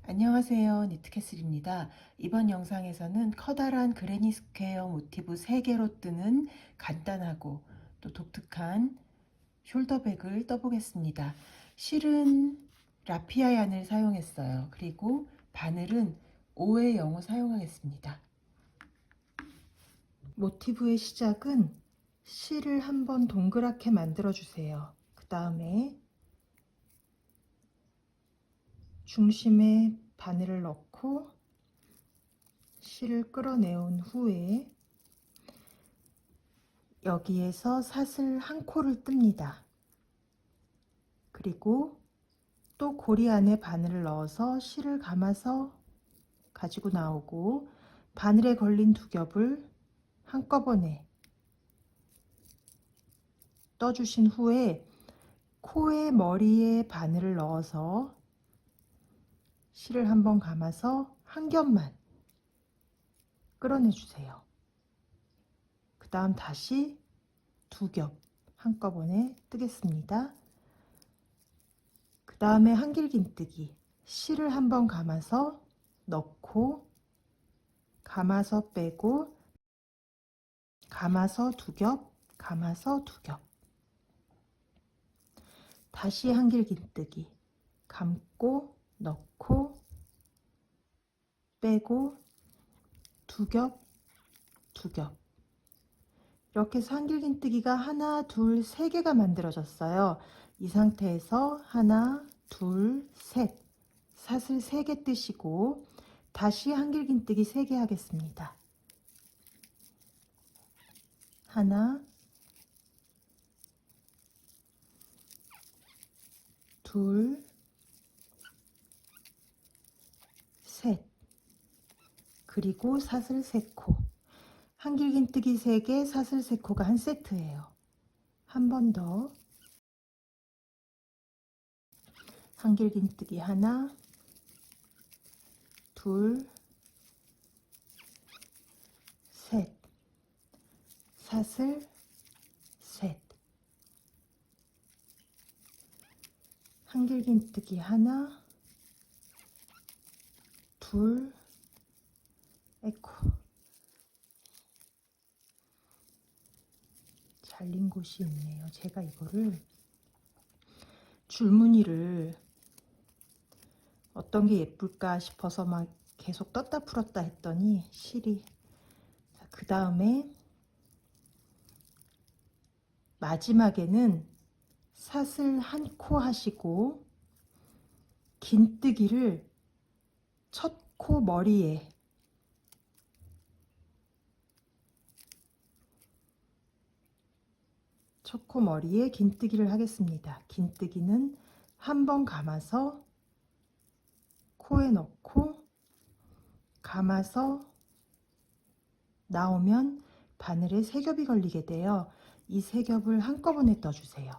안녕하세요. 니트캐슬입니다. 이번 영상에서는 커다란 그레니 스퀘어 모티브 3개로 뜨는 간단하고 또 독특한 숄더백을 떠보겠습니다. 실은 라피아 얀을 사용했어요. 그리고 바늘은 5의 0을 사용하겠습니다. 모티브의 시작은 실을 한번 동그랗게 만들어 주세요. 그 다음에 중심에 바늘을 넣고 실을 끌어내온 후에 여기에서 사슬 한 코를 뜹니다. 그리고 또 고리 안에 바늘을 넣어서 실을 감아서 가지고 나오고 바늘에 걸린 두 겹을 한꺼번에 떠주신 후에 코의 머리에 바늘을 넣어서 실을 한번 감아서 한 겹만 끌어내 주세요. 그 다음 다시 두 겹 한꺼번에 뜨겠습니다. 그 다음에 한길긴뜨기 실을 한번 감아서 넣고 감아서 빼고 감아서 두 겹 감아서 두 겹 다시 한길긴뜨기 감고 넣고 빼고 두 겹 두 겹 이렇게 해서 한길긴뜨기가 하나 둘 세 개가 만들어졌어요. 이 상태에서 하나 둘 셋 사슬 3개 뜨시고 다시 한길긴뜨기 3개 하겠습니다. 하나 둘 셋 그리고 사슬 3코 한길긴뜨기 3개 사슬 3코가 한 세트예요. 한 번 더 한길긴뜨기 하나 둘 셋 사슬 셋 한길긴뜨기 하나 둘 에코 잘린 곳이 있네요. 제가 이거를 줄무늬를 어떤 게 예쁠까 싶어서 막 계속 떴다 풀었다 했더니 실이 그 다음에 마지막에는 사슬 한 코 하시고 긴뜨기를 첫 코 머리에 긴뜨기를 하겠습니다. 긴뜨기는 한 번 감아서 코에 넣고 감아서 나오면 바늘에 3겹이 걸리게 돼요. 이 3겹을 한꺼번에 떠주세요.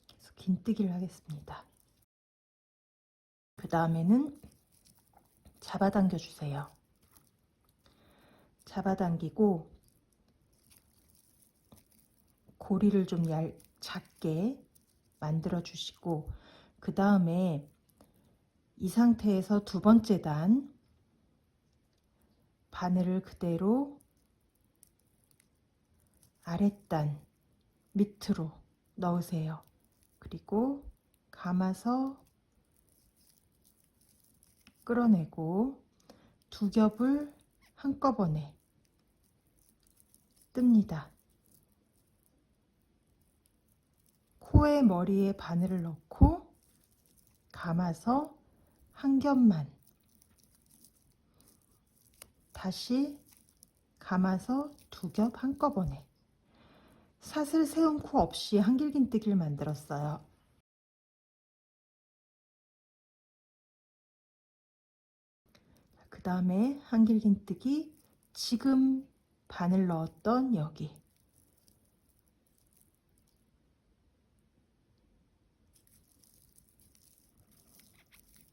그래서 긴뜨기를 하겠습니다. 그 다음에는 잡아당겨 주세요. 잡아당기고 고리를 좀 작게 만들어 주시고 그 다음에 이 상태에서 두 번째 단 바늘을 그대로 아랫단 밑으로 넣으세요. 그리고 감아서 끌어내고 두 겹을 한꺼번에 뜹니다. 코의 머리에 바늘을 넣고 감아서 한 겹만 다시 감아서 두 겹 한꺼번에 사슬 세운 코 없이 한길긴뜨기를 만들었어요. 그 다음에 한길긴뜨기 지금 바늘 넣었던 여기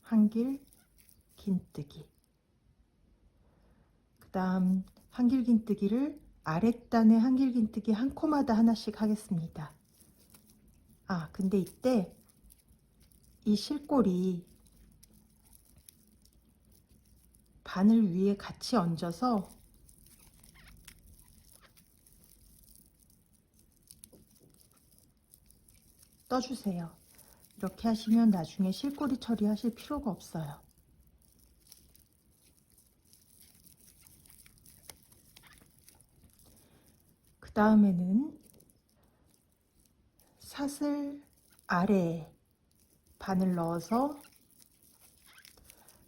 한길긴뜨기 그 다음 한길긴뜨기를 아랫단에 한길긴뜨기 한 코마다 하나씩 하겠습니다. 근데 이때 이 실골이 바늘 위에 같이 얹어서 떠주세요. 이렇게 하시면 나중에 실꼬리 처리하실 필요가 없어요. 그 다음에는 사슬 아래에 바늘 넣어서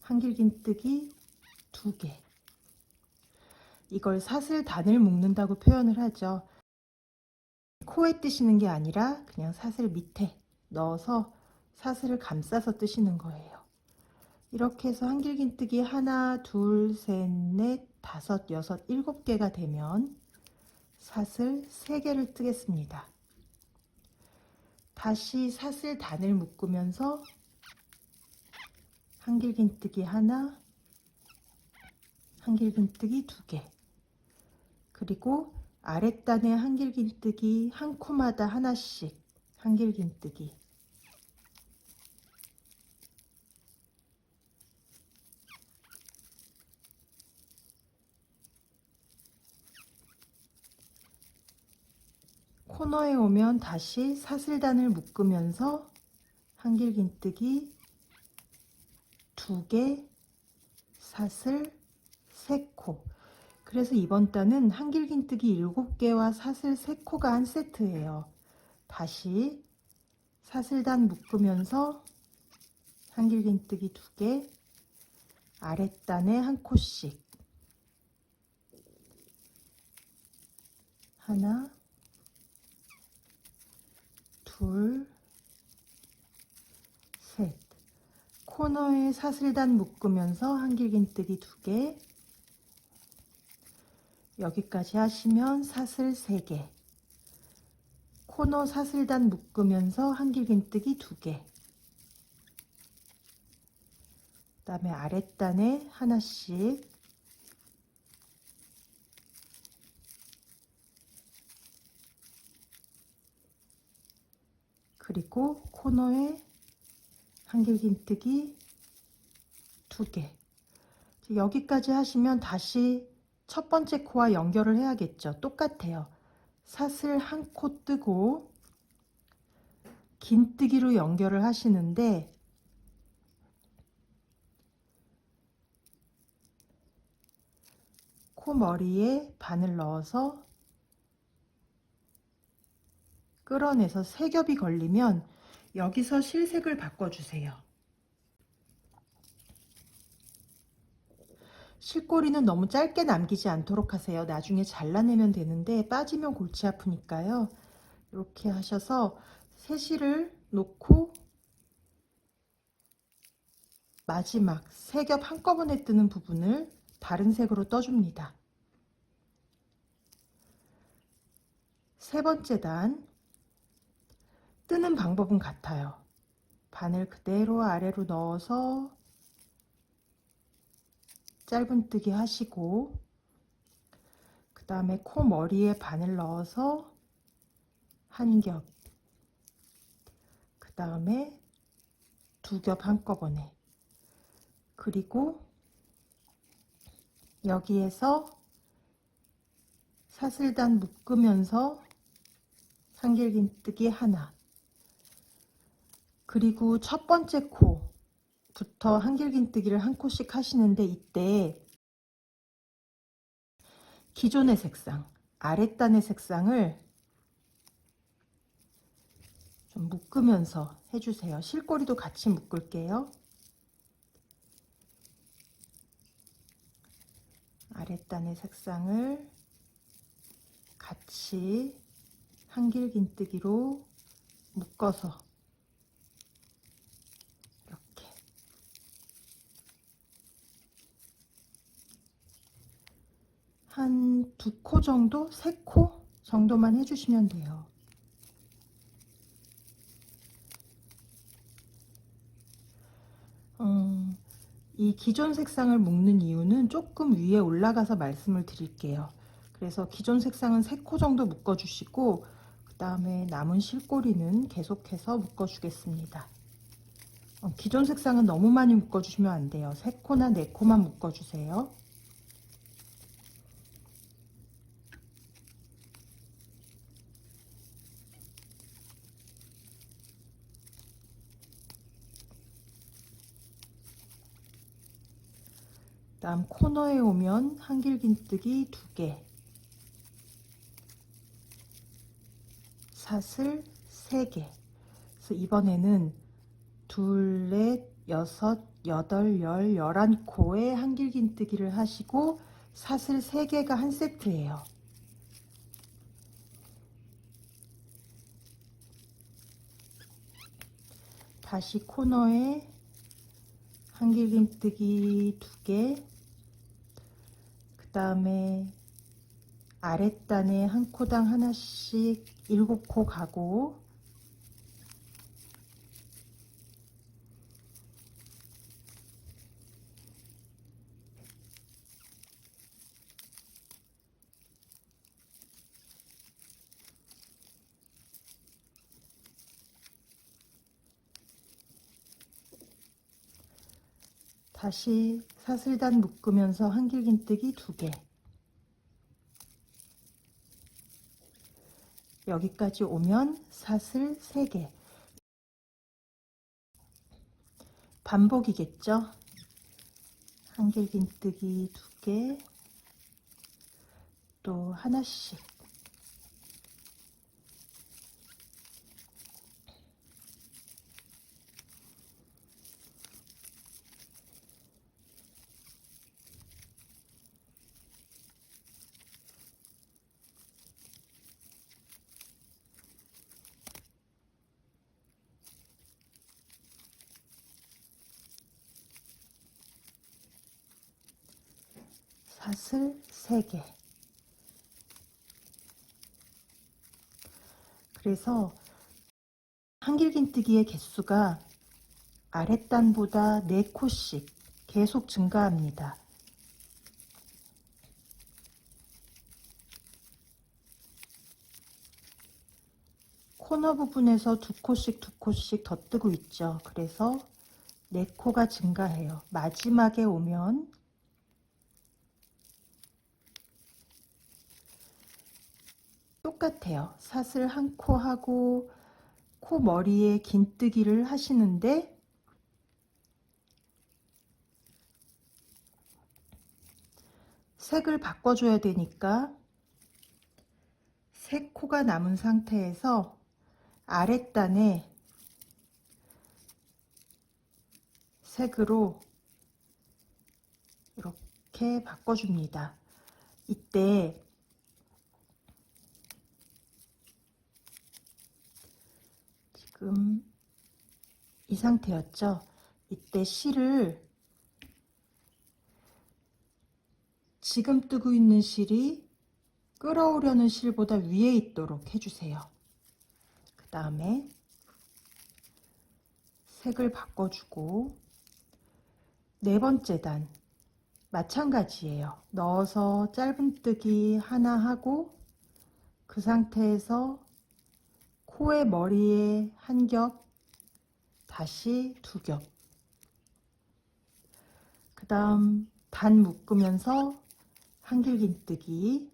한길긴뜨기 2개, 이걸 사슬단을 묶는다고 표현을 하죠. 코에 뜨시는 게 아니라 그냥 사슬 밑에 넣어서 사슬을 감싸서 뜨시는 거예요. 이렇게 해서 한길긴뜨기 하나, 둘, 셋, 넷, 다섯, 여섯, 일곱 개가 되면 사슬 3개를 뜨겠습니다. 다시 사슬단을 묶으면서 한길긴뜨기 하나, 한길긴뜨기 2개, 그리고 아랫단에 한길긴뜨기 한 코마다 하나씩 한길긴뜨기, 코너에 오면 다시 사슬단을 묶으면서 한길긴뜨기 2개, 사슬 3코. 그래서 이번 단은 한길긴뜨기 7개와 사슬 3코가 한 세트예요. 다시 사슬단 묶으면서 한길긴뜨기 2개, 아랫단에 한 코씩, 하나, 둘, 셋. 코너에 사슬단 묶으면서 한길긴뜨기 2개, 여기까지 하시면 사슬 3개, 코너 사슬단 묶으면서 한길긴뜨기 2개, 그 다음에 아랫단에 하나씩, 그리고 코너에 한길긴뜨기 2개. 여기까지 하시면 다시 첫 번째 코와 연결을 해야겠죠. 똑같아요. 사슬 한 코 뜨고 긴뜨기로 연결을 하시는데, 코 머리에 바늘 넣어서 끌어내서 3겹이 걸리면 여기서 실색을 바꿔주세요. 실꼬리는 너무 짧게 남기지 않도록 하세요. 나중에 잘라내면 되는데 빠지면 골치 아프니까요. 이렇게 하셔서 새실을 놓고 마지막 3겹 한꺼번에 뜨는 부분을 다른 색으로 떠줍니다. 세 번째 단, 뜨는 방법은 같아요. 바늘 그대로 아래로 넣어서 짧은뜨기 하시고, 그 다음에 코 머리에 바늘 넣어서 한 겹, 그 다음에 2겹 한꺼번에, 그리고 여기에서 사슬단 묶으면서 한길긴뜨기 하나, 그리고 첫 번째 코부터 한길긴뜨기를 한 코씩 하시는데, 이때 기존의 색상, 아랫단의 색상을 좀 묶으면서 해주세요. 실꼬리도 같이 묶을게요. 아랫단의 색상을 같이 한길긴뜨기로 묶어서 이렇게 한 2코 정도, 3코 정도만 해주시면 돼요. 이 기존 색상을 묶는 이유는 조금 위에 올라가서 말씀을 드릴게요. 그래서 기존 색상은 3코 정도 묶어 주시고, 그 다음에 남은 실꼬리는 계속해서 묶어 주겠습니다. 기존 색상은 너무 많이 묶어주시면 안 돼요. 3코나 4코만 묶어주세요. 다음 코너에 오면 한길긴뜨기 2개, 사슬 3개. 그래서 이번에는 2, 4, 6, 8, 10, 11코에 한길긴뜨기를 하시고 사슬 3개가 한 세트예요. 다시 코너에 한길긴뜨기 2개, 그 다음에 아랫단에 한 코당 하나씩 7코 가고, 다시 사슬단 묶으면서 한길긴뜨기 2개, 여기까지 오면 사슬 3개, 반복이겠죠. 한길긴뜨기 2개, 또 하나씩, 사슬 3개. 그래서 한길긴뜨기의 개수가 아랫단보다 4코씩 계속 증가합니다. 코너 부분에서 2코씩 더 뜨고 있죠. 그래서 4코가 증가해요. 마지막에 오면 똑같아요. 사슬 1코 하고 코 머리에 긴뜨기를 하시는데, 색을 바꿔줘야 되니까 3코가 남은 상태에서 아랫단에 색으로 이렇게 바꿔줍니다. 이때 지금 이 상태였죠. 이때 실을, 지금 뜨고 있는 실이 끌어오려는 실보다 위에 있도록 해주세요. 그 다음에 색을 바꿔주고, 4번째 단 마찬가지예요. 넣어서 짧은뜨기 하나 하고, 그 상태에서 코의 머리에 한 겹, 다시 2겹, 그 다음 단 묶으면서 한길긴뜨기,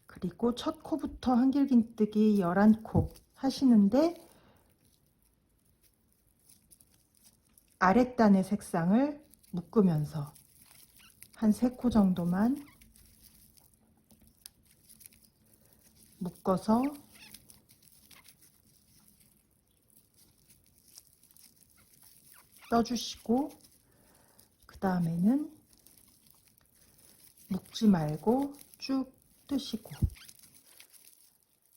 그리고 첫 코부터 한길긴뜨기 11코 하시는데, 아랫단의 색상을 묶으면서 한 3코 정도만 묶어서 떠주시고, 그 다음에는 묶지 말고 쭉 뜨시고.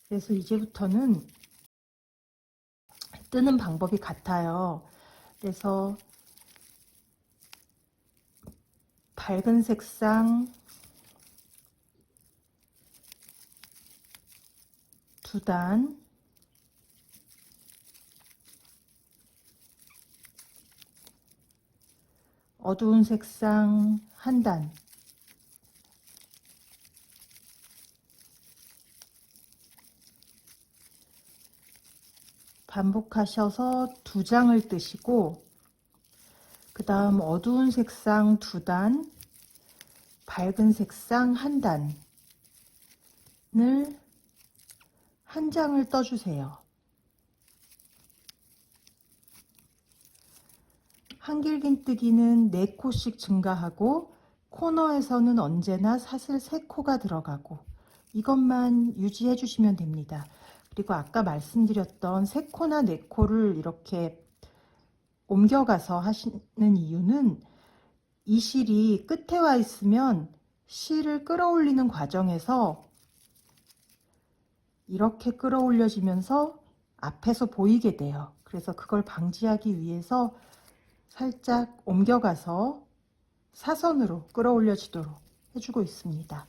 그래서 이제부터는 뜨는 방법이 같아요. 그래서 밝은 색상 2단, 어두운 색상 1단, 반복하셔서 2장을 뜨시고 그 다음 어두운 색상 2단, 밝은 색상 1단을 한 장을 떠주세요. 한길긴뜨기는 4코씩 증가하고 코너에서는 언제나 사슬 3코가 들어가고 이것만 유지해 주시면 됩니다. 그리고 아까 말씀드렸던 3코나 4코를 이렇게 옮겨가서 하시는 이유는 이 실이 끝에 와 있으면 실을 끌어올리는 과정에서 이렇게 끌어올려지면서 앞에서 보이게 돼요. 그래서 그걸 방지하기 위해서 살짝 옮겨가서 사선으로 끌어올려지도록 해주고 있습니다.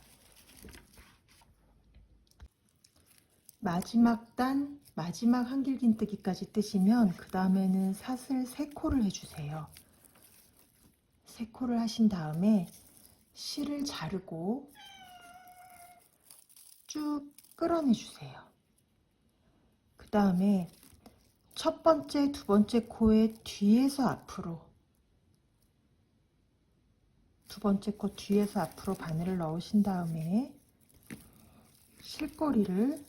마지막 단, 마지막 한길긴뜨기까지 뜨시면 그 다음에는 사슬 3코를 해주세요. 3코를 하신 다음에 실을 자르고 쭉 끌어내주세요. 그 다음에 첫 번째, 두 번째 코의 뒤에서 앞으로, 두 번째 코 뒤에서 앞으로 바늘을 넣으신 다음에 실꼬리를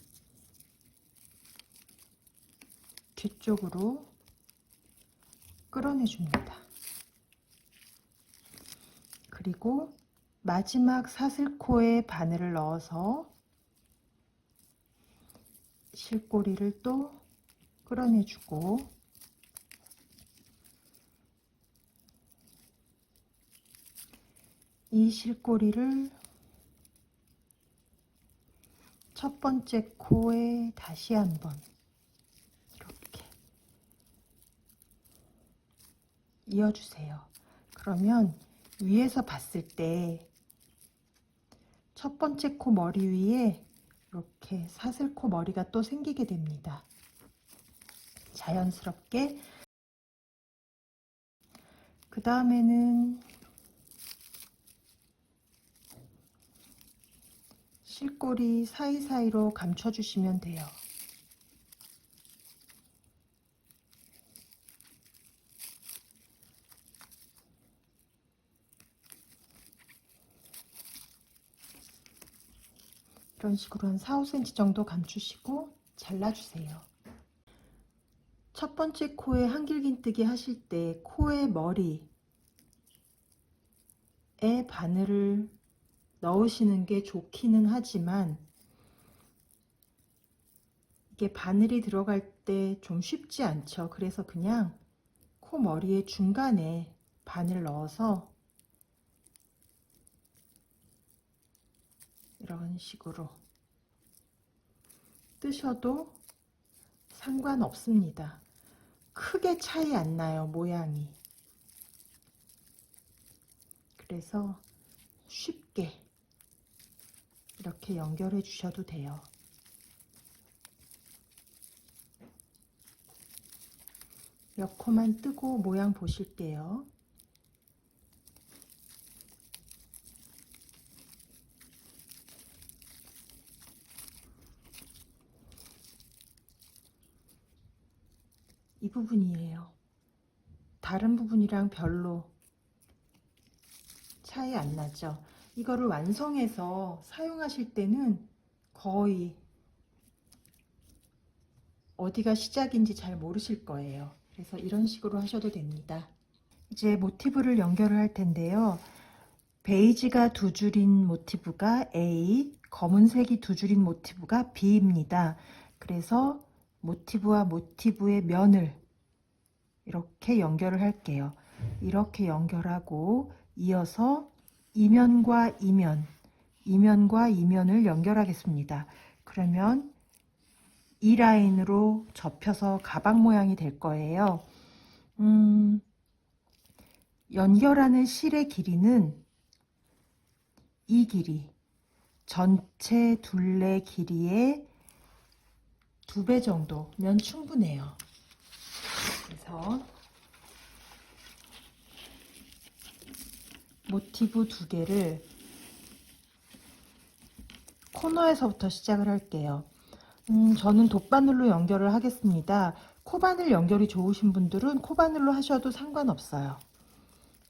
뒤쪽으로 끌어내줍니다. 그리고 마지막 사슬코에 바늘을 넣어서 실꼬리를 또 끌어내주고 이 실꼬리를 첫 번째 코에 다시 한번 이렇게 이어주세요. 그러면 위에서 봤을 때 첫 번째 코 머리 위에 이렇게 사슬코 머리가 또 생기게 됩니다. 자연스럽게. 그 다음에는 실꼬리 사이사이로 감춰주시면 돼요. 이런 식으로 한 4, 5cm 정도 감추시고 잘라주세요. 첫 번째 코에 한길긴뜨기 하실 때 코의 머리에 바늘을 넣으시는 게 좋기는 하지만 이게 바늘이 들어갈 때 좀 쉽지 않죠. 그래서 그냥 코 머리의 중간에 바늘 넣어서 이런 식으로 뜨셔도 상관없습니다. 크게 차이 안 나요, 모양이. 그래서 쉽게 이렇게 연결해 주셔도 돼요. 몇 코만 뜨고 모양 보실게요. 이 부분이에요. 다른 부분이랑 별로 차이 안 나죠. 이거를 완성해서 사용하실 때는 거의 어디가 시작인지 잘 모르실 거예요. 그래서 이런 식으로 하셔도 됩니다. 이제 모티브를 연결을 할 텐데요. 베이지가 2줄인 모티브가 A, 검은색이 2줄인 모티브가 B입니다. 그래서 모티브와 모티브의 면을 이렇게 연결을 할게요. 이렇게 연결하고 이어서 이면과 이면, 이면과 이면을 연결하겠습니다. 그러면 이 라인으로 접혀서 가방 모양이 될 거예요. 연결하는 실의 길이는 이 길이, 전체 둘레 길이의 2배 정도면 충분해요. 그래서 모티브 2개를 코너에서부터 시작을 할게요. 저는 돗바늘로 연결을 하겠습니다. 코바늘 연결이 좋으신 분들은 코바늘로 하셔도 상관없어요.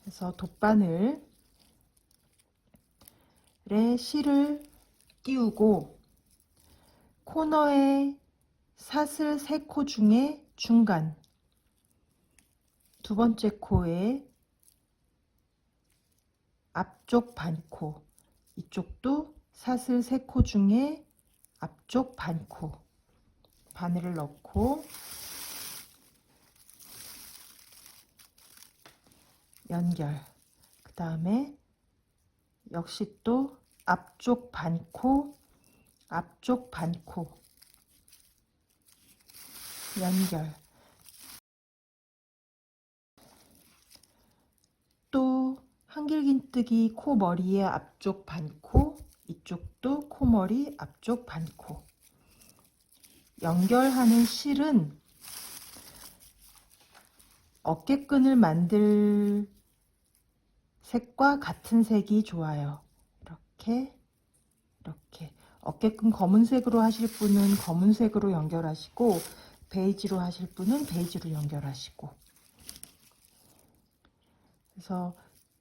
그래서 돗바늘에 실을 끼우고 코너에 사슬 3코 중에 중간 두 번째 코에 앞쪽 반코, 이쪽도 사슬 3코 중에 앞쪽 반코 바늘을 넣고 연결. 그 다음에 역시 또 앞쪽 반코, 앞쪽 반코 연결. 또 한길긴뜨기 코 머리의 앞쪽 반코, 이쪽도 코머리 앞쪽 반코. 연결하는 실은 어깨끈을 만들 색과 같은 색이 좋아요. 이렇게 어깨끈 검은색으로 하실 분은 검은색으로 연결하시고 베이지로 하실 분은 베이지로 연결하시고. 그래서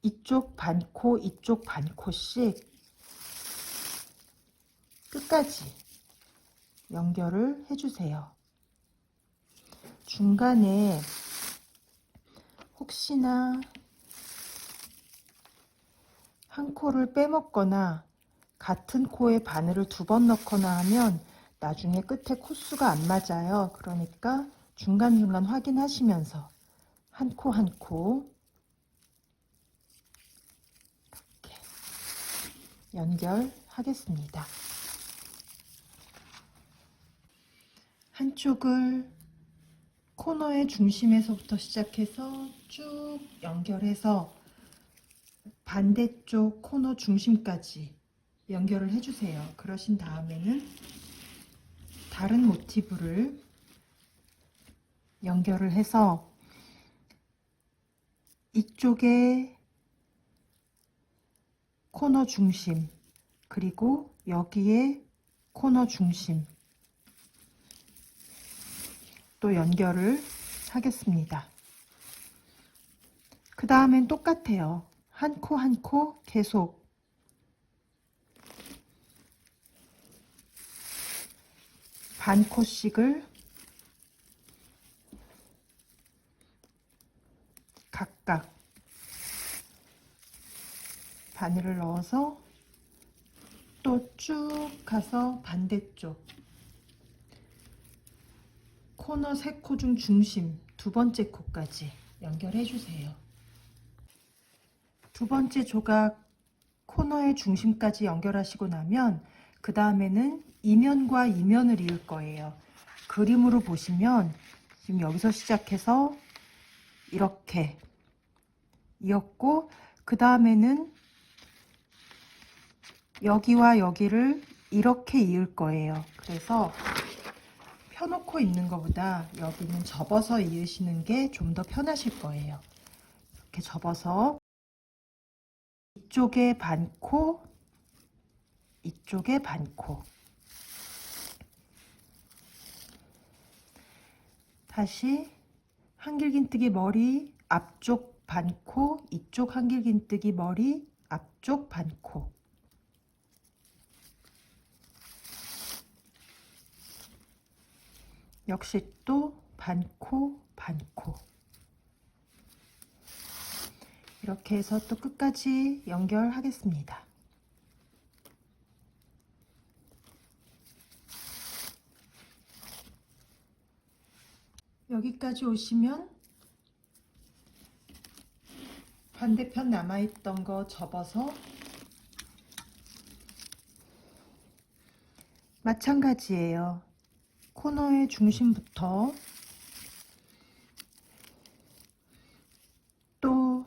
이쪽 반코씩 끝까지 연결을 해주세요. 중간에 혹시나 한 코를 빼먹거나 같은 코에 바늘을 2번 넣거나 하면 나중에 끝에 코수가 안 맞아요. 그러니까 중간중간 확인하시면서 한 코 한 코 이렇게 연결하겠습니다. 한쪽을 코너의 중심에서부터 시작해서 쭉 연결해서 반대쪽 코너 중심까지 연결을 해주세요. 그러신 다음에는 다른 모티브를 연결을 해서 이쪽에 코너 중심 그리고 여기에 코너 중심 또 연결을 하겠습니다. 그 다음엔 똑같아요. 한 코 한 코 계속 반 코씩을 각각 바늘을 넣어서 또 쭉 가서 반대쪽 코너 3코 중 중심 2번째 코까지 연결해 주세요. 2번째 조각 코너의 중심까지 연결하시고 나면 그 다음에는 이면과 이면을 이을 거예요. 그림으로 보시면 지금 여기서 시작해서 이렇게 이었고 그 다음에는 여기와 여기를 이렇게 이을 거예요. 그래서 펴놓고 있는 것보다 여기는 접어서 이으시는 게 좀 더 편하실 거예요. 이렇게 접어서 이쪽에 반코, 이쪽에 반코. 다시 한길긴뜨기 머리 앞쪽 반코, 이쪽 한길긴뜨기 머리 앞쪽 반코. 역시 또 반코, 반코. 이렇게 해서 또 끝까지 연결하겠습니다. 여기까지 오시면 반대편 남아있던 거 접어서 마찬가지예요. 코너의 중심부터 또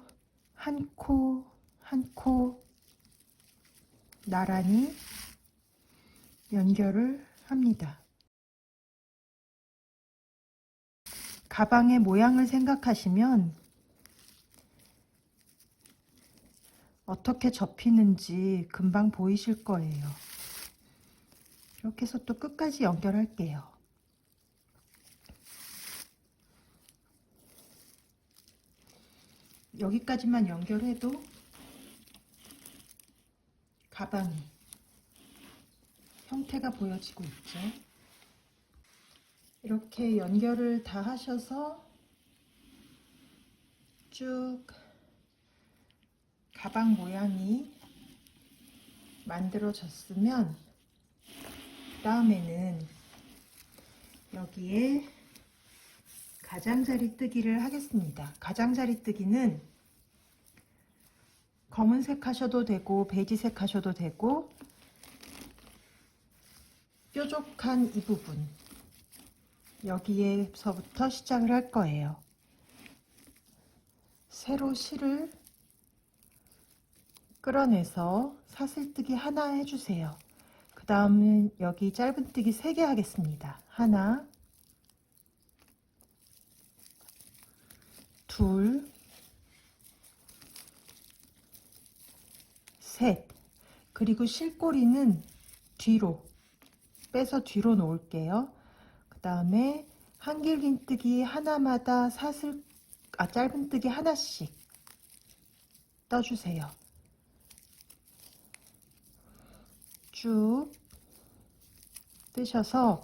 한 코 한 코 나란히 연결을 합니다. 가방의 모양을 생각하시면 어떻게 접히는지 금방 보이실 거예요. 이렇게 해서 또 끝까지 연결할게요. 여기까지만 연결해도 가방이 형태가 보여지고 있죠. 이렇게 연결을 다 하셔서 쭉 가방 모양이 만들어졌으면 그 다음에는 여기에 가장자리 뜨기를 하겠습니다. 가장자리 뜨기는 검은색 하셔도 되고 베이지색 하셔도 되고 뾰족한 이 부분 여기에서부터 시작을 할 거예요. 세로 실을 끌어내서 사슬뜨기 하나 해주세요. 그 다음은 여기 짧은뜨기 3개 하겠습니다. 하나, 둘, 셋. 그리고 실꼬리는 뒤로 빼서 뒤로 놓을게요. 그 다음에 한길긴뜨기 하나마다 짧은뜨기 하나씩 떠주세요. 쭉 뜨셔서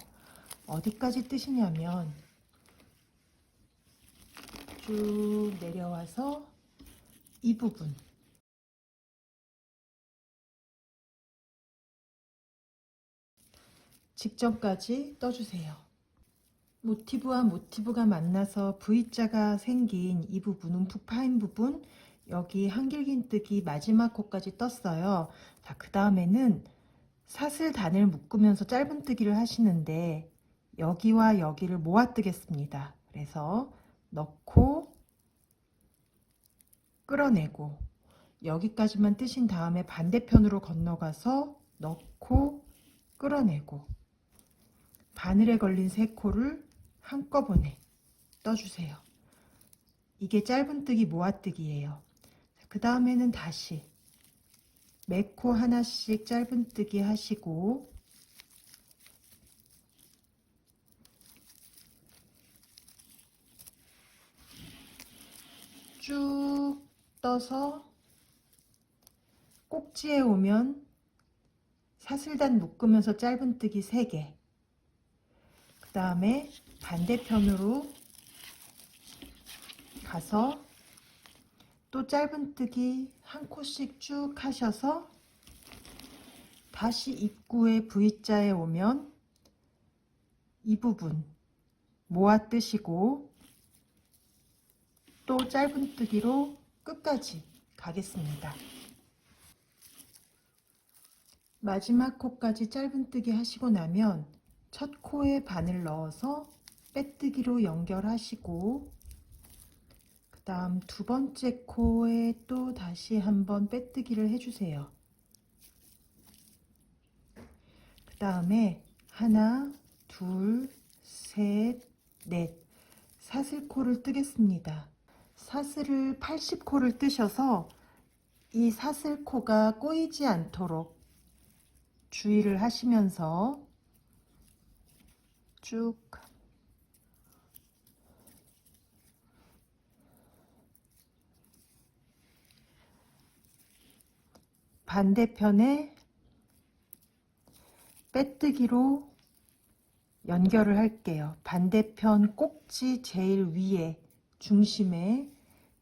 어디까지 뜨시냐면 쭉 내려와서 이 부분 직전까지 떠주세요. 모티브와 모티브가 만나서 V자가 생긴 이 부분은 푹 파인 부분, 여기 한길긴뜨기 마지막 코까지 떴어요. 자, 그 다음에는 사슬단을 묶으면서 짧은뜨기를 하시는데 여기와 여기를 모아 뜨겠습니다. 그래서 넣고 끌어내고 여기까지만 뜨신 다음에 반대편으로 건너가서 넣고 끌어내고 바늘에 걸린 3코를 한꺼번에 떠주세요. 이게 짧은뜨기 모아뜨기예요. 그 다음에는 다시 매코 하나씩 짧은뜨기 하시고 쭉 떠서 꼭지에 오면 사슬단 묶으면서 짧은뜨기 3개, 그 다음에 반대편으로 가서 또 짧은뜨기 한 코씩 쭉 하셔서 다시 입구에 V자에 오면 이 부분 모아 뜨시고 또 짧은뜨기로 끝까지 가겠습니다. 마지막 코까지 짧은뜨기 하시고 나면 첫 코에 바늘 넣어서 빼뜨기로 연결하시고 그 다음 두 번째 코에 또 다시 한번 빼뜨기를 해주세요. 그 다음에 하나, 둘, 셋, 넷 사슬코를 뜨겠습니다. 사슬을 80코를 뜨셔서 이 사슬코가 꼬이지 않도록 주의를 하시면서 쭉 반대편에 빼뜨기로 연결을 할게요. 반대편 꼭지 제일 위에 중심에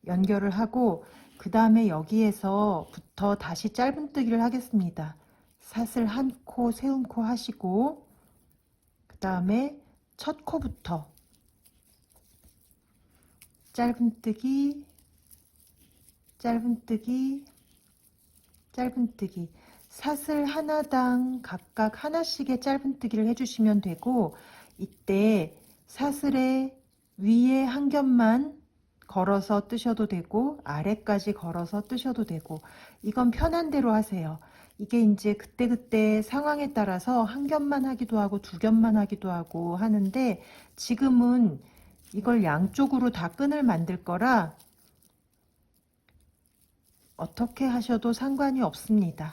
연결을 하고 그 다음에 여기에서부터 다시 짧은뜨기를 하겠습니다. 사슬 한 코 세움코 하시고 그 다음에 첫 코부터 짧은뜨기 짧은뜨기 짧은뜨기 사슬 하나당 각각 하나씩의 짧은뜨기를 해주시면 되고 이때 사슬의 위에 한 겹만 걸어서 뜨셔도 되고 아래까지 걸어서 뜨셔도 되고 이건 편한 대로 하세요. 이게 이제 그때그때 상황에 따라서 한 겹만 하기도 하고 두 겹만 하기도 하고 하는데 지금은 이걸 양쪽으로 다 끈을 만들 거라 어떻게 하셔도 상관이 없습니다.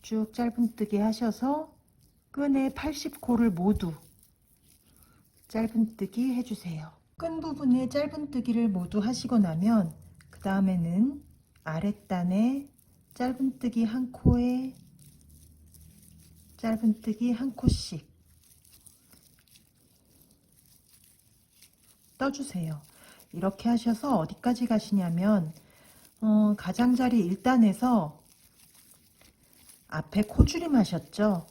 쭉 짧은뜨기 하셔서 끈에 80코를 모두 짧은뜨기 해주세요. 끈 부분에 짧은뜨기를 모두 하시고 나면 그 다음에는 아랫단에 짧은뜨기 한 코에 짧은뜨기 한 코씩 떠주세요. 이렇게 하셔서 어디까지 가시냐면 가장자리 1단에서 앞에 코줄임 하셨죠?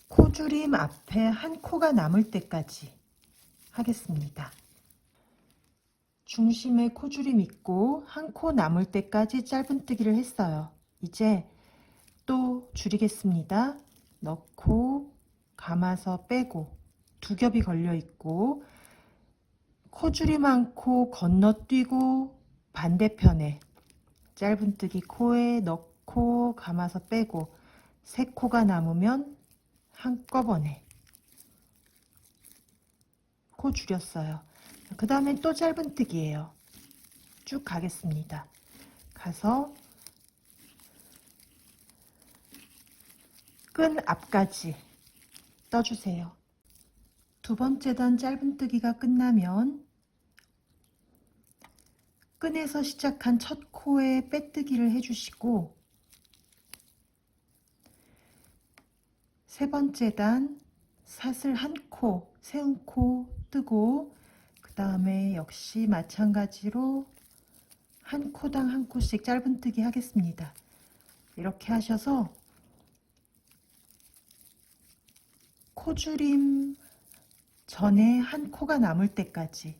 코줄임 앞에 한 코가 남을 때까지 하겠습니다. 중심에 코줄임 있고 한 코 남을 때까지 짧은뜨기를 했어요. 이제 또 줄이겠습니다. 넣고 감아서 빼고 두 겹이 걸려 있고 코줄임 한 코 건너뛰고 반대편에 짧은뜨기 코에 넣고 감아서 빼고 세 코가 남으면 한꺼번에 코 줄였어요. 그 다음에 또 짧은뜨기예요. 쭉 가겠습니다. 가서 끈 앞까지 떠주세요. 두 번째 단 짧은뜨기가 끝나면 끈에서 시작한 첫 코에 빼뜨기를 해주시고 세 번째 단 사슬 한 코, 세운 코 뜨고 그 다음에 역시 마찬가지로 한 코당 한 코씩 짧은뜨기 하겠습니다. 이렇게 하셔서 코줄임 전에 한 코가 남을 때까지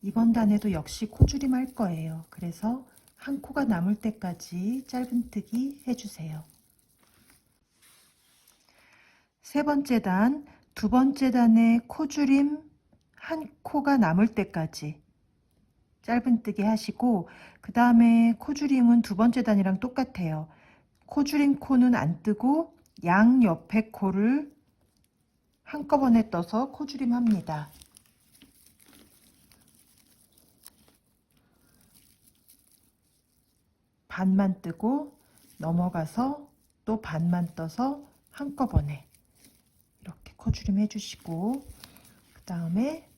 이번 단에도 역시 코줄임 할 거예요. 그래서 한 코가 남을 때까지 짧은뜨기 해주세요. 세 번째 단, 두 번째 단에 코줄임 한 코가 남을 때까지 짧은뜨기 하시고 그 다음에 코줄임은 두 번째 단이랑 똑같아요. 코줄임 코는 안 뜨고 양 옆에 코를 한꺼번에 떠서 코줄임 합니다. 반만 뜨고 넘어가서 또 반만 떠서 한꺼번에 이렇게 코줄임 해주시고 그 다음에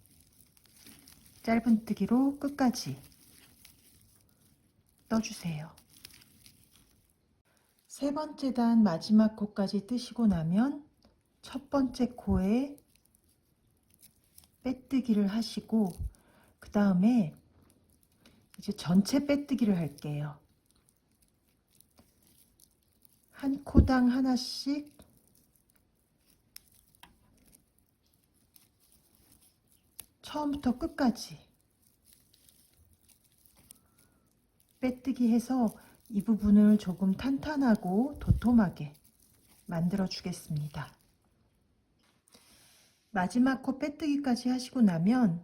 짧은뜨기로 끝까지 떠주세요. 세 번째 단 마지막 코까지 뜨시고 나면 첫 번째 코에 빼뜨기를 하시고 그 다음에 이제 전체 빼뜨기를 할게요. 한 코당 하나씩 처음부터 끝까지 빼뜨기 해서 이 부분을 조금 탄탄하고 도톰하게 만들어 주겠습니다. 마지막 코 빼뜨기까지 하시고 나면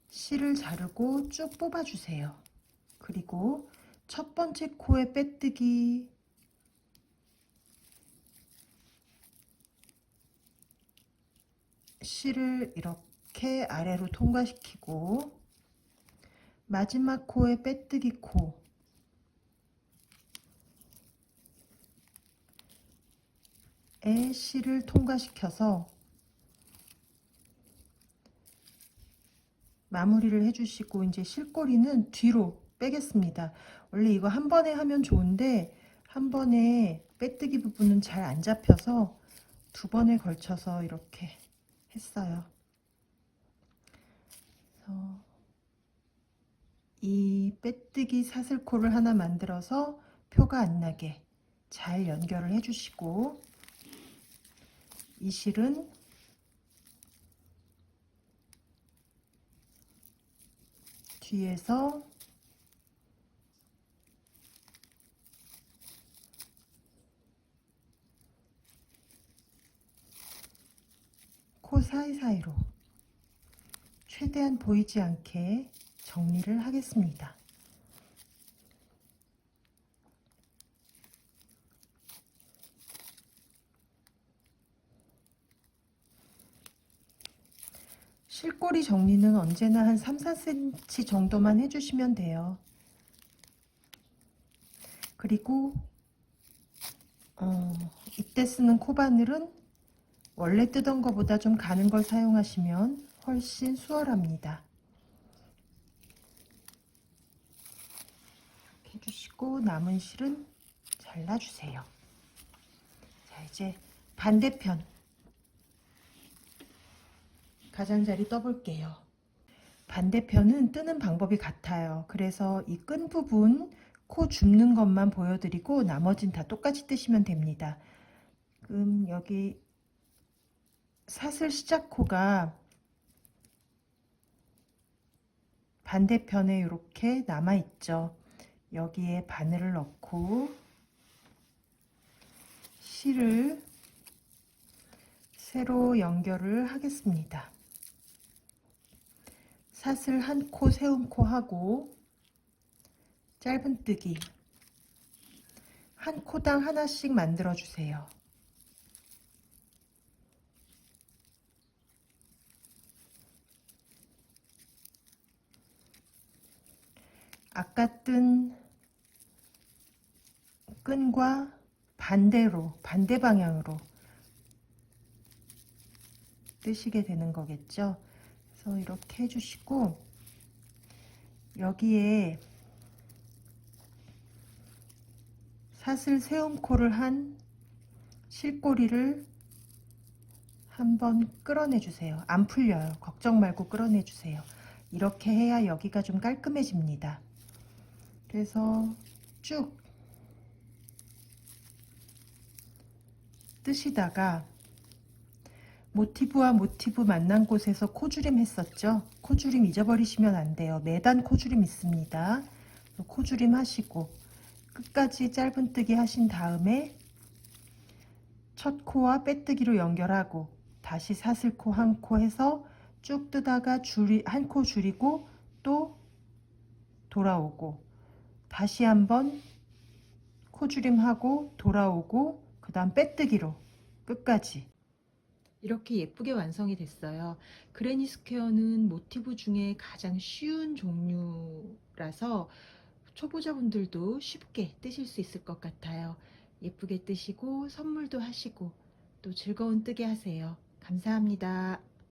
실을 자르고 쭉 뽑아 주세요. 그리고 첫 번째 코에 빼뜨기 실을 이렇게 아래로 통과시키고 마지막 코에 빼뜨기 코에 실을 통과시켜서 마무리를 해주시고 이제 실꼬리는 뒤로 빼겠습니다. 원래 이거 한 번에 하면 좋은데 한 번에 빼뜨기 부분은 잘 안 잡혀서 두 번에 걸쳐서 이렇게 했어요. 그래서 이 빼뜨기 사슬코를 하나 만들어서 표가 안 나게 잘 연결을 해주시고 이 실은 뒤에서 코 사이사이로 최대한 보이지 않게 정리를 하겠습니다. 실꼬리 정리는 언제나 한 3, 4cm 정도만 해주시면 돼요. 그리고 이때 쓰는 코바늘은 원래 뜨던 것보다 좀 가는 걸 사용하시면 훨씬 수월합니다. 이렇게 해주시고 남은 실은 잘라주세요. 자, 이제 반대편 가장자리 떠볼게요. 반대편은 뜨는 방법이 같아요. 그래서 이 끈 부분 코 줍는 것만 보여드리고 나머진 다 똑같이 뜨시면 됩니다. 그럼 여기 사슬 시작코가 반대편에 이렇게 남아있죠. 여기에 바늘을 넣고 실을 새로 연결을 하겠습니다. 사슬 한 코 세움코 하고 짧은뜨기 한 코당 하나씩 만들어 주세요. 아까 뜬 끈과 반대 방향으로 뜨시게 되는 거겠죠. 그래서 이렇게 해주시고 여기에 사슬 세움코를 한 실꼬리를 한번 끌어내 주세요. 안 풀려요. 걱정 말고 끌어내 주세요. 이렇게 해야 여기가 좀 깔끔해집니다. 그래서 쭉 뜨시다가 모티브와 모티브 만난 곳에서 코주림 했었죠. 코주림 잊어버리시면 안 돼요. 매단 코주림 있습니다. 코주림 하시고 끝까지 짧은뜨기 하신 다음에 첫 코와 빼뜨기로 연결하고 다시 사슬코 한 코 해서 쭉 뜨다가 한 코 줄이고 또 돌아오고 다시 한번 코주림하고 돌아오고 그 다음 빼뜨기로 끝까지 이렇게 예쁘게 완성이 됐어요. 그레니 스퀘어는 모티브 중에 가장 쉬운 종류라서 초보자분들도 쉽게 뜨실 수 있을 것 같아요. 예쁘게 뜨시고 선물도 하시고 또 즐거운 뜨개 하세요. 감사합니다.